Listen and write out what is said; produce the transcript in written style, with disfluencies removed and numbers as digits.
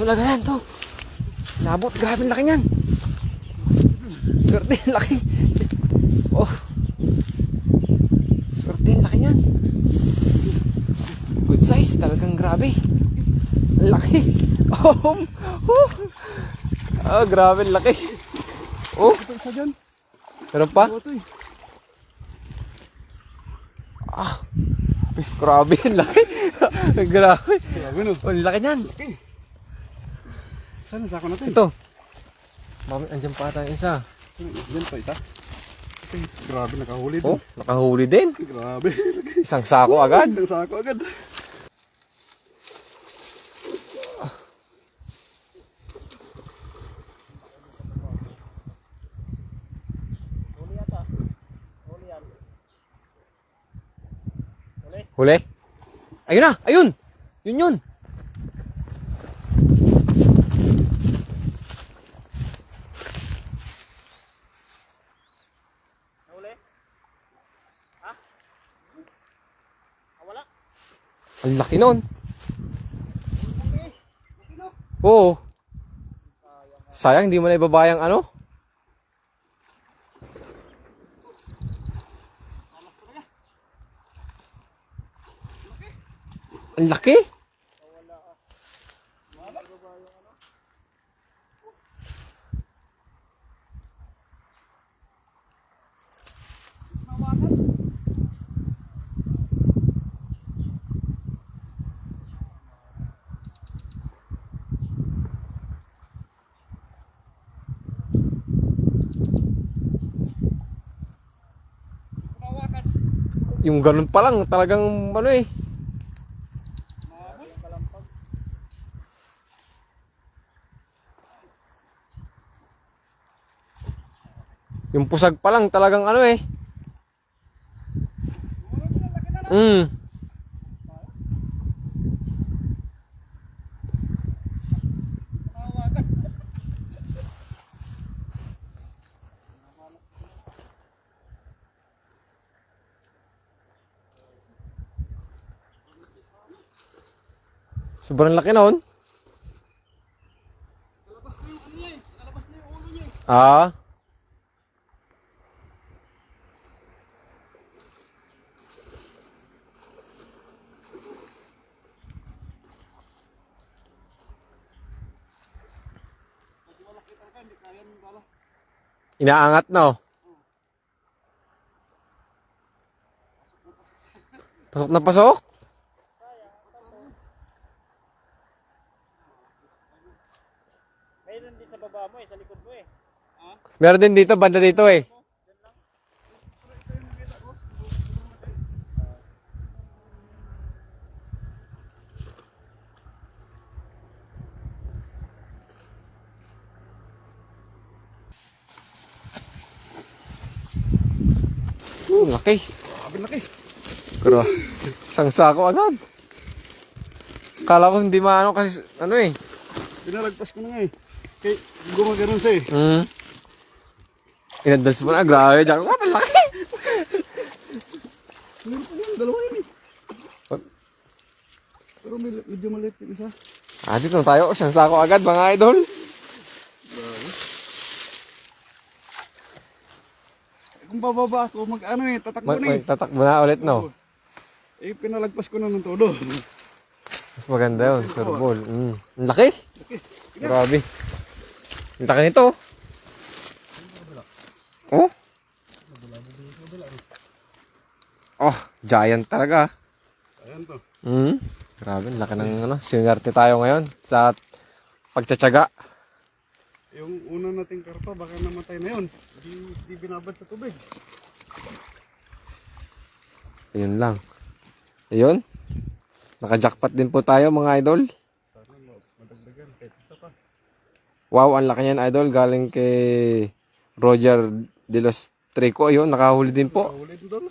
Talaga yan to. Nabot, grabe laki niyan. Swerte, laki. Oh. Swerte, laki niyan. Good size, talagang grabe. Laki. Oh. Oh, grabe laki. Oh. Ito isa dyan. Meron pa? Ito eh. Ah. Grabe, laki. Grabe. Grabe no. Oh, laki niyan. Okay. Sana sako natin. Ito. Mami, andyan pa ata yung isa. Yan pa isa. Okay. Grabe, nakahuli din. Oh, nakahuli din. Grabe. Isang sako agad. Isang sako agad. Huli? Ayun na! Ayun! Yun yun! Nahuli? Ha? Wala? Ang laki nun. Oo. Sayang, di mo na ibabayang ano? Ang laki. Yung ganun pa lang, talagang ano eh. Yung pusag pa lang, talagang ano eh. Sobrang laki nun. Ah. Inaangat no. Pasok na pasok. Mayroon din sa baba mo eh, sa likod mo eh. Meron din dito, banda dito eh. Laki. Grabe laki. Pero, isang sako agad. Kala ko hindi maano kasi, ano eh. Pinalagpas ko na nga eh. Kaya gumaganon siya eh. Inadvance mo na, grabe. Diyan ko, ang laki. Meron pa yan, dalawa yun eh. Pero medyo maliit yung isa. Ah, dito na tayo. Isang sako agad, mga idol. Kung bababa ako, mag-ano eh, tatakbo na eh. Tatakbo na ulit, no? Eh, pinalagpas ko na ng todo. Mas maganda yun, turbol. Ang laki. Grabe. Ang laki nito. Oh. Oh, giant talaga. Ayan to. Grabe, ang laki ng ano. Sinerte tayo ngayon sa pagtsatsaga. Yung una nating karpa, baka namatay na yun. Di binabad sa tubig. Ayun lang. Ayun. Naka-jackpot din po tayo, mga idol. Sana madagdagan, kahit isa pa. Wow, ang laki yan, idol. Galing kay Roger de los Treco. Ayun, nakahuli din po. Nakahuli din doon.